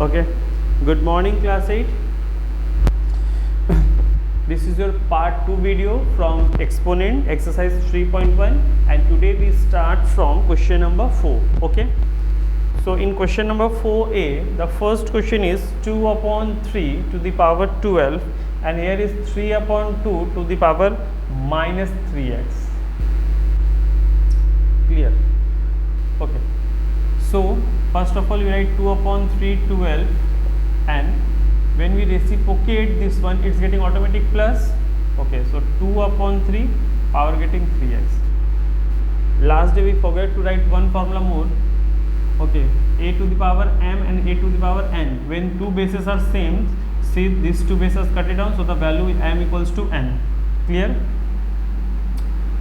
Okay, good morning class 8. This is your part 2 video from exponent exercise 3.1 and today we start from question number 4. Okay, so in question number 4a, the first question is 2 upon 3 to the power 12 and here is 3 upon 2 to the power minus 3x. Clear? Okay, so first of all we write 2 upon 3 12 and when we reciprocate this one it's getting automatic plus. Okay, so 2 upon 3 power getting 3x. Last day we forget to write one formula more. Okay, a to the power m and a to the power n. When two bases are same, see these two bases cut it down, so the value m equals to n. Clear?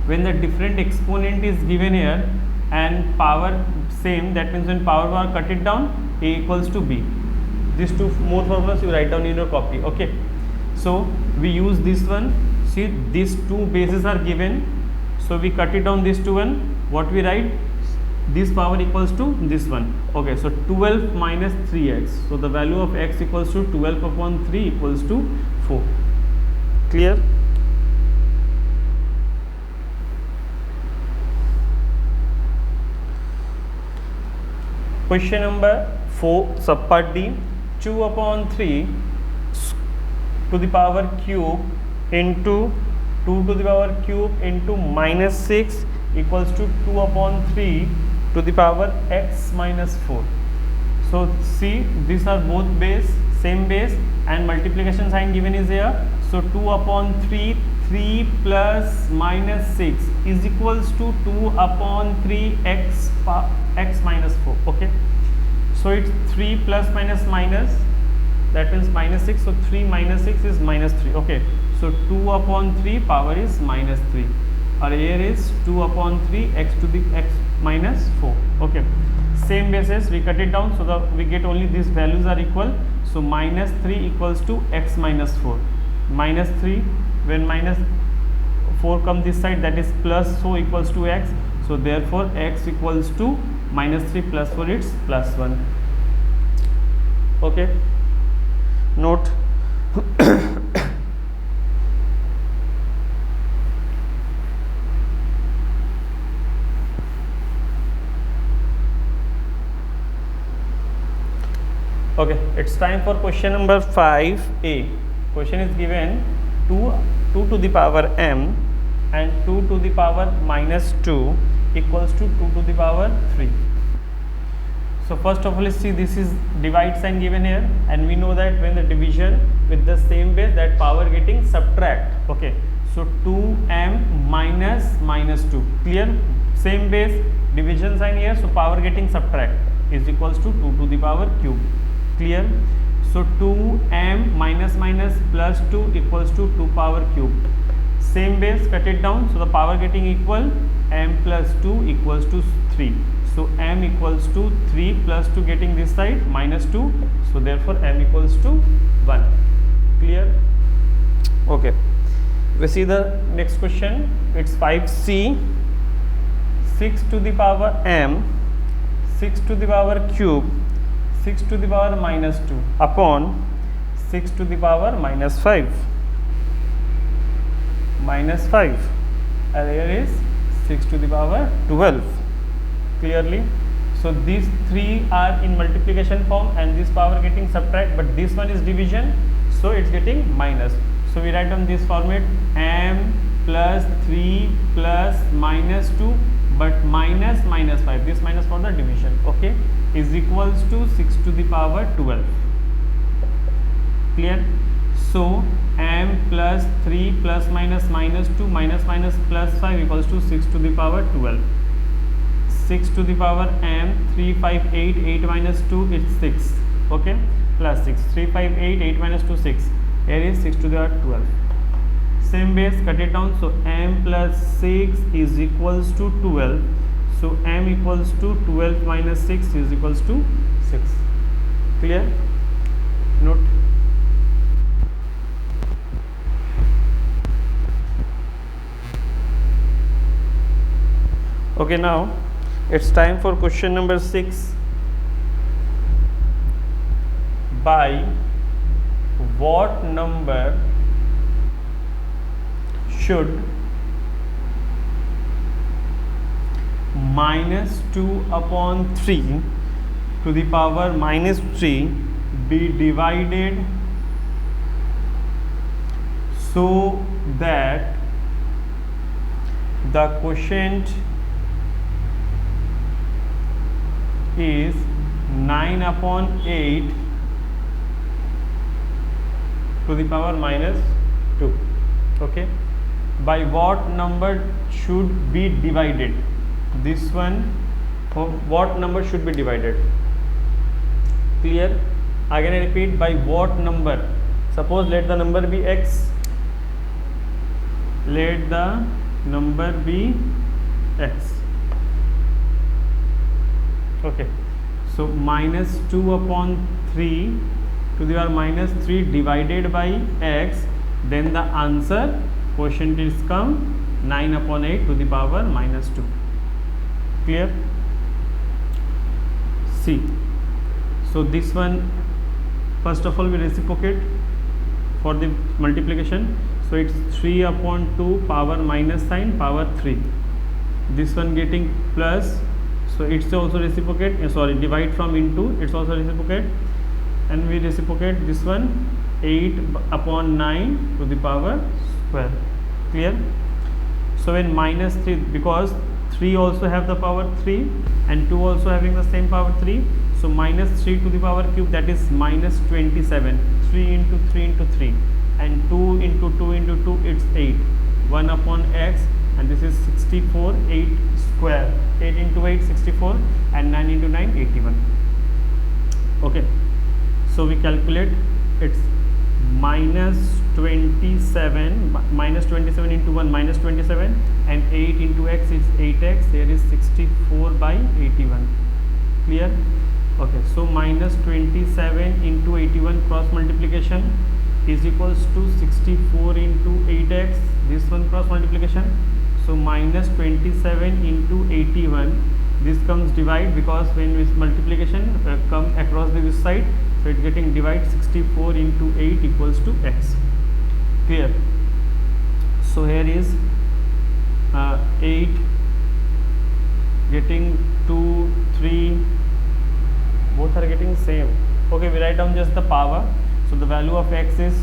When the different exponent is given here and power same, that means when power bar cut it down, a equals to b. These two more formulas you write down in your copy. Okay, so we use this one. See, these two bases are given, so we cut it down this to one. What we write? This power equals to this one. Okay, so 12 minus 3x, so the value of x equals to 12 upon 3 equals to 4. Clear? Question number 4, subpart D. 2 upon 3 to the power cube into 2 to the power cube into minus 6 equals to 2 upon 3 to the power x minus 4. So see, these are both base, same base, and multiplication sign given is here. So 2 upon 3, 3 plus minus 6 is equals to 2 upon 3 x minus 4. Okay, so it's 3 plus minus minus, that means minus 6. So 3 minus 6 is minus 3. Okay, so 2 upon 3 power is minus 3. Or here is 2 upon 3 x to the x minus 4. Okay, same basis, we cut it down so that we get only these values are equal. So minus 3 equals to x minus 4. Minus 3, when minus 4 comes this side, that is plus, so equals to x. So therefore x equals to minus 3 plus 4, it's plus 1. Okay, note. Okay, it's time for question number 5a. Question is given 2 to the power m and 2 to the power minus 2 equals to 2 to the power 3. So first of all, see, this is divide sign given here, and we know that when the division with the same base, that power getting subtract. Okay, so 2m minus minus 2. Clear? Same base, division sign here, so power getting subtract is equals to 2 to the power cube. Clear? So 2m minus minus plus 2 equals to 2 power cube. Same base, cut it down, so the power getting equal, m plus 2 equals to 3. So m equals to 3 plus 2 getting this side minus 2, so therefore m equals to 1. Clear? Okay, we see the next question. It's 5c. 6 to the power m, 6 to the power cube, 6 to the power minus 2 upon 6 to the power minus 5. Minus 5, and here is 6 to the power 12. Clearly, so these three are in multiplication form and this power getting subtract, but this one is division, so it's getting minus. So we write down this format: m plus 3 plus minus 2, but minus minus 5, this minus for the division. Okay, is equals to 6 to the power 12. Clear? So m plus 3 plus minus minus 2 minus minus plus 5 equals to 6 to the power 12. 6 to the power m, 3 5 8, 8 minus 2 it's 6. Okay, plus 6, 3 5 8, 8 minus 2 6. Here is 6 to the power 12. Same base, cut it down, so m plus 6 is equals to 12. So m equals to 12 minus 6 is equals to 6. Clear? Note. Okay, now it's time for question number 6. by what number should -2/3 to the power -3 be divided so that the quotient is 9/8 to the power -2. Okay, by what number should be divided? This one, for what number should be divided? Clear? Again I repeat, by what number? Suppose let the number be x, let the number be x. Okay, so -2/3 to the power -3 divided by x, then the answer quotient is come 9/8 to the power -2. Clear? See, so this one first of all we reciprocate for the multiplication, so it's 3/2 power minus sign power 3. This one getting plus, so it's also reciprocate, divide from into, it's also reciprocate, and we reciprocate this one 8/9 to the power square. Clear? So when -3, because 3 also have the power 3 and 2 also having the same power 3, so -3 to the power cube, that is -27. 3 into 3 into 3, and 2 into 2 into 2, it's 8. 1/x, and this is 64. 8 square, 8 into 8 64, and 9 into 9 81. Okay, so we calculate, it's -27 into 1 -27, and 8 into x is 8x. There is 64/81. Clear? Okay, so -27 into 81 cross multiplication is equals to 64 into 8x. This one cross multiplication, so -27 into 81. This comes divide, because when this multiplication come across this side, so it's getting divide. 64 into 8 equals to x. Clear? So here is 8 getting 2, 3, both are getting same. Okay, we write down just the power. So the value of x is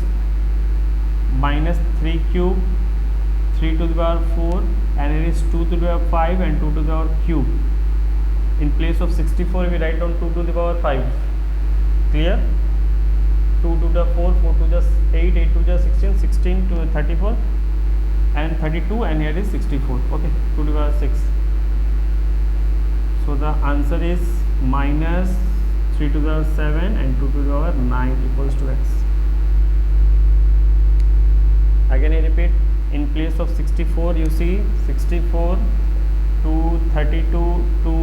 -3 cube, 3 to the power 4, and it is 2 to the power 5 and 2 to the power cube. In place of 64 we write down 2 to the power 5. Clear? 2 to the 4, 4 to the 8, 8 to the 16, 16 to the 34, and 32, and here is 64. Okay, 2 to the power 6. So the answer is -3 to the power 7 and 2 to the power 9 equals to x. Again I repeat, in place of 64 you see 64 to 32 to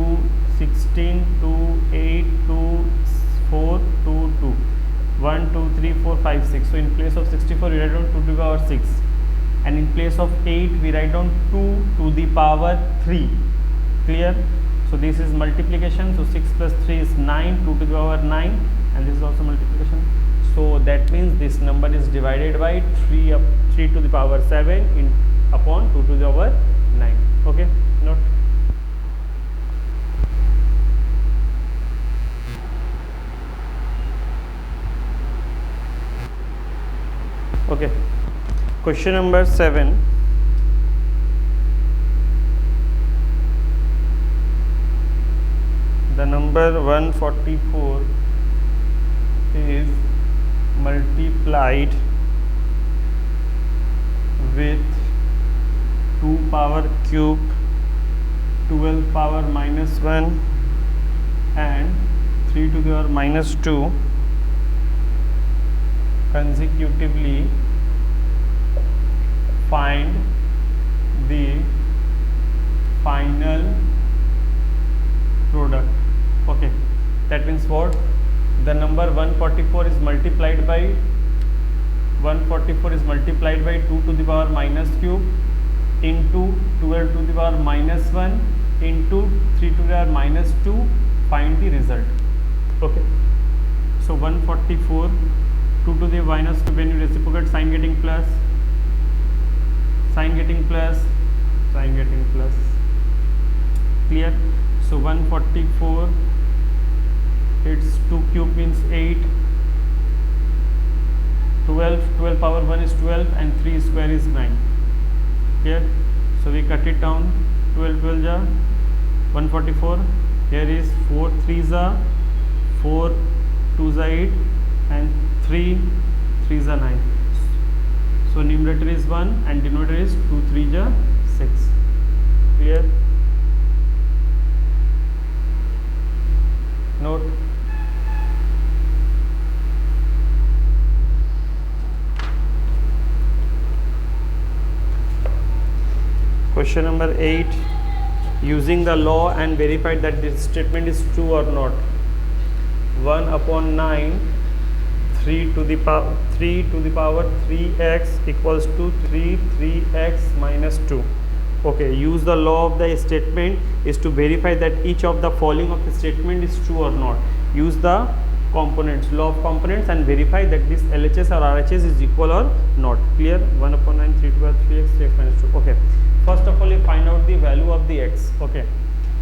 16 to 8 to 4 to 2, 1 2 3 4 5 6. So in place of 64 we write down 2 to the power 6, and in place of 8 we write down 2 to the power 3. Clear? So this is multiplication, so 6 plus 3 is 9, 2 to the power 9, and this is also multiplication. So that means this number is divided by 3 to the power 7 upon 2 to the power 9. Okay, note. Okay, question number 7. The number 144 is multiplied with 2 power cube, 12 power -1, and 3 to the power -2 consecutively. Find the final product. Okay, that means what? The number 144 is multiplied by 2 to the power minus cube into 12 to the power -1 into 3 to the power -2. Find the result. Okay, So 144, 2 to the minus 2, when you reciprocate, sign getting plus, sign getting plus, sign getting plus. Clear? So 144, its 2 cube means 8, 12 power 1 is 12 and 3 square is 9. Clear? So we cut it down, 12 ja 144, here is 4 3s are 4 2s are 8 and 3 3s are 9. So numerator is 1 and denominator is 2 3 ja 6. Clear? Note. Question number 8. Using the law and verified that this statement is true or not. 1 upon 9, 3 to the power 3x equals to 3x minus 2. Okay, use the law of the statement is to verify that each of the following of the statement is true or not. Use the components, law of components, and verify that this LHS or RHS is equal or not. Clear? 1 upon 9, 3 to the power 3x, 3x minus 2. Okay. First of all, you find out the value of the x. Okay.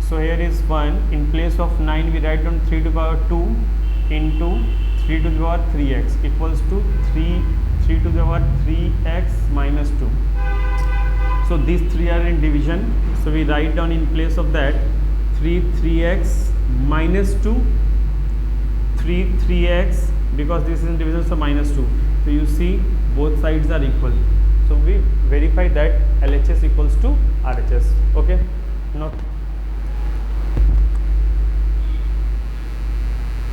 So here is 1. In place of 9, we write down 3 to the power 2 into 3 to the power 3x equals to 3 to the power 3x minus 2. So these three are in division. So we write down in place of that 3x minus 2, 3x, because this is in division, so minus 2. So you see both sides are equal. So we verify that LHS equals to RHS. Okay. Now